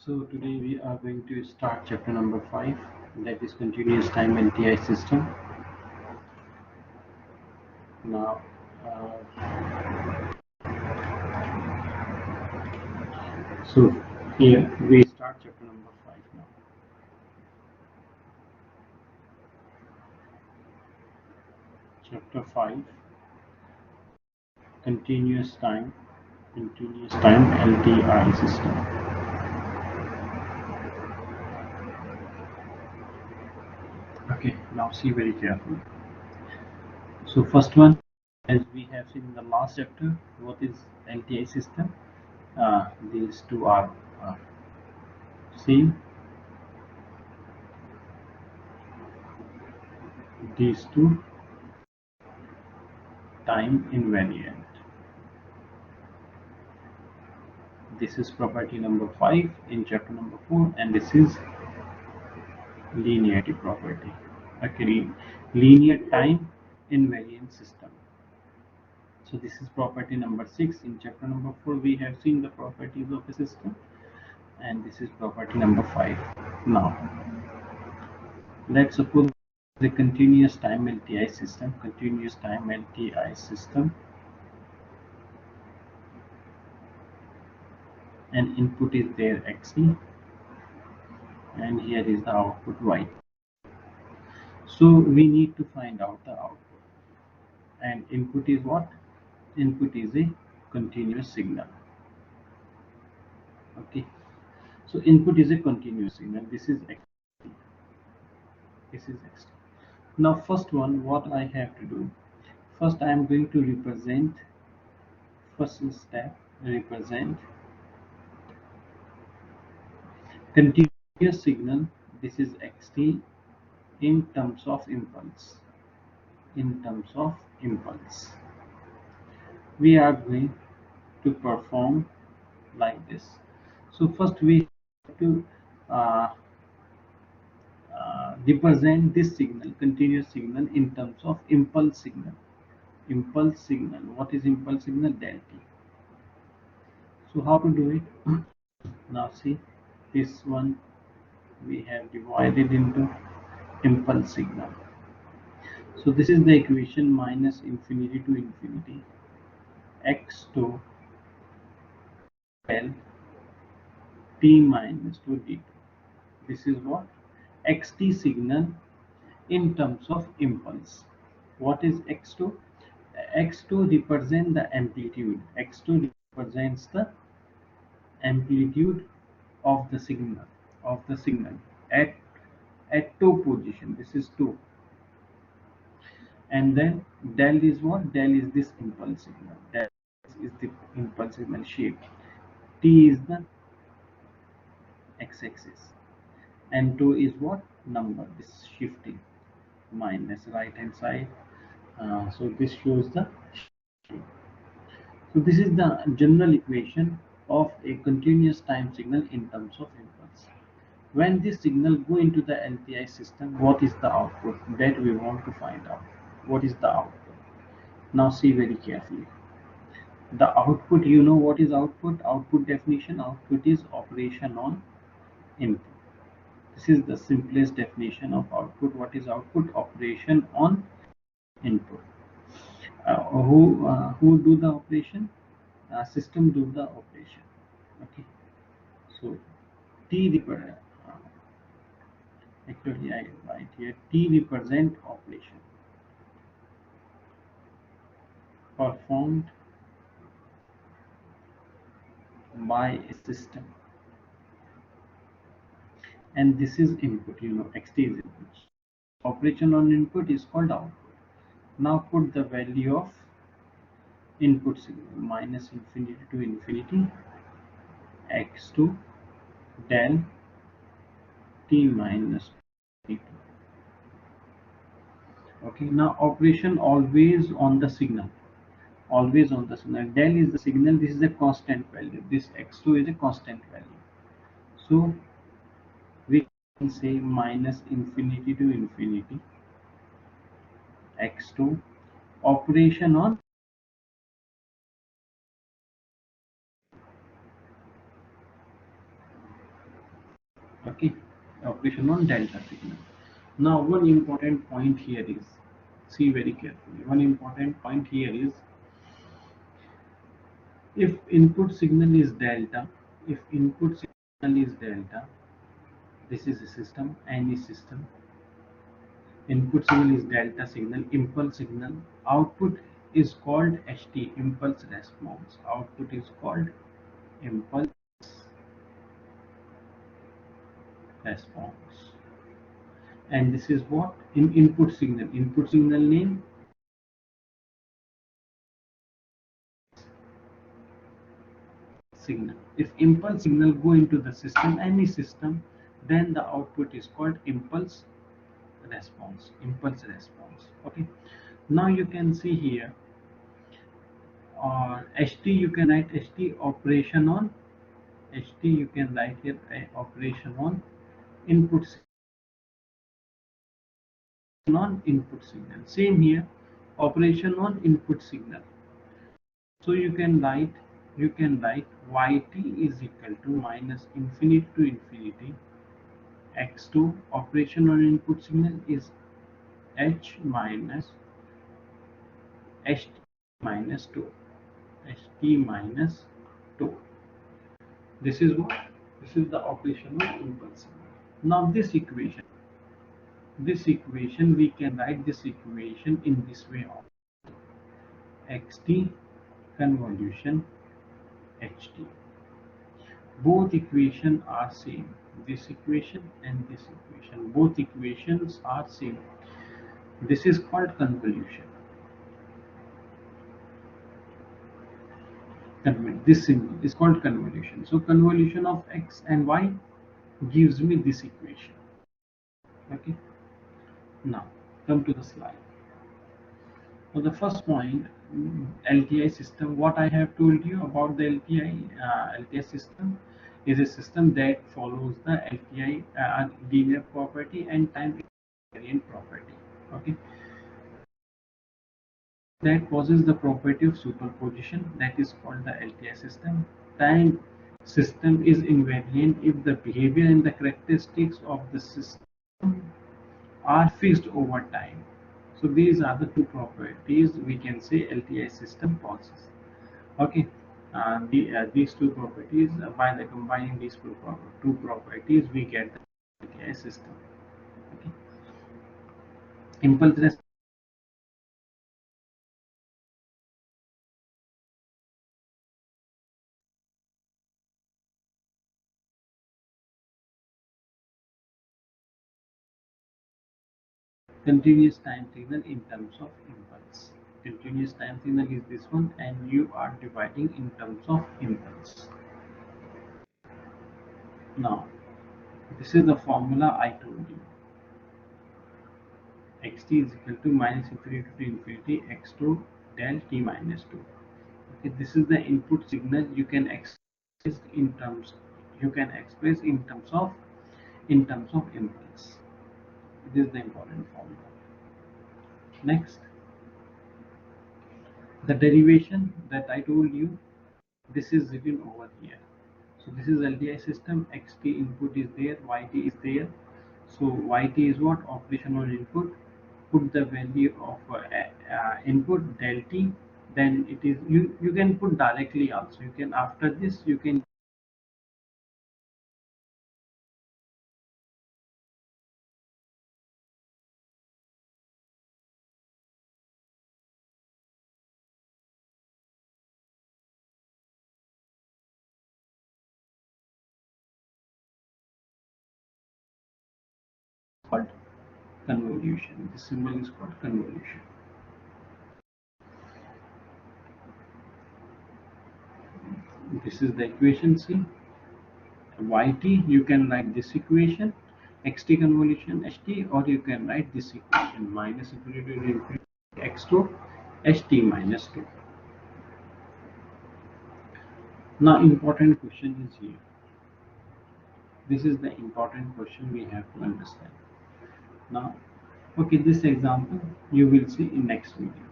So today we are going to start chapter number 5, that is continuous time LTI system. Now so here we start chapter number 5 now. Chapter 5, continuous time LTI system. Okay, now see very carefully. So first one, as we have seen in the last chapter, what is LTI system? These two are same. These two time invariant. This is property number 5 in chapter number 4, and this is linearity property. Okay, linear time invariant system. So this is property number 6 in chapter number 4. We have seen the properties of a system, and this is property number 5. Now let's suppose the continuous time LTI system. Continuous time LTI system, and input is there xt, and here is the output y. So we need to find out the output, and input is what? Input is a continuous signal. Okay, so input is a continuous signal. This is xt, this is xt. Now first one, what I have to do, first I am going to represent, first step, represent continuous signal, this is xt, in terms of impulse. In terms of impulse, we are going to perform like this. So first we have to represent this signal, continuous signal, in terms of impulse signal. Impulse signal, what is impulse signal? Del t. So how to do it? Now see, this one we have divided into impulse signal. So this is the equation, minus infinity to infinity x2 L t minus 2 d2. This is what? Xt signal in terms of impulse. What is x2? X2 represents the amplitude. X2 represents the amplitude of the signal, at 2 position. This is 2. And then del is what? Del is this impulse signal. Del is the impulse signal shape. T is the x-axis, and 2 is what? Number. This shifting, minus right hand side. So this shows the shape. So this is the general equation of a continuous time signal in terms of impulse. When this signal go into the LTI system, what is the output? That we want to find out. What is the output? Now see very carefully. The output, you know what is output? Output definition. Output is operation on input. This is the simplest definition of output. What is output? Operation on input. Who do the operation? System do the operation. Okay, so t actually I write here t represent operation performed by a system, and this is input. You know, xt is input. Operation on input is called output. Now put the value of input signal, minus infinity to infinity x2 del t minus t2. Okay, now operation always on the signal, always on the signal. Del is the signal, this is a constant value, this x2 is a constant value. So we can say minus infinity to infinity x2 operation on Okay, operation on delta signal. Now one important point here is, see very carefully, one important point here is, if input signal is delta, if input signal is delta, this is a system, any system, input signal is delta signal, impulse signal, output is called HT, impulse response, output is called impulse response. And this is what in input signal name signal. If impulse signal go into the system, any system, then the output is called impulse response, impulse response. Okay, now you can see here, or HT, you can write HT operation on, HT you can write here operation on input on input signal. Same here, operation on input signal. So you can write yt is equal to minus infinity to infinity x2, operation on input signal is h minus ht minus 2, ht minus 2. This is what, this is the operation of impulse signal. Now this equation we can write this equation in this way of xt convolution ht. Both equations are same, this equation and this equation, both equations are same. This is called convolution. This symbol is called convolution. So convolution of x and y gives me this equation. Okay, now come to the slide. So the first point, LTI system, what I have told you about the LTI system is a system that follows the LTI linear property and time invariant property. Okay, that possesses the property of superposition, that is called the LTI system. Time system is invariant if the behavior and the characteristics of the system are fixed over time. So these are the two properties we can say LTI system possesses. Okay, these two properties, by the combining these two properties, we get the LTI system. Okay, impulse response continuous time signal in terms of impulse. Continuous time signal is this one, and you are dividing in terms of impulse. Now, this is the formula I told you. Xt is equal to minus infinity to infinity x2 del t minus 2. Okay, this is the input signal. You can express in terms. You can express in terms of impulse. This is the important formula. Next, the derivation that I told you, this is written over here. So this is LTI system, xt input is there, yt is there. So yt is what, operation on input, put the value of input del t, then it is, you can put directly also, you can, after this you can called convolution. This symbol is called convolution. This is the equation. See, yt, you can write this equation, xt convolution ht, or you can write this equation, minus infinity to infinity x2 ht minus 2. Now important question is here. This is the important question we have to understand. Now, okay, this example you will see in next video.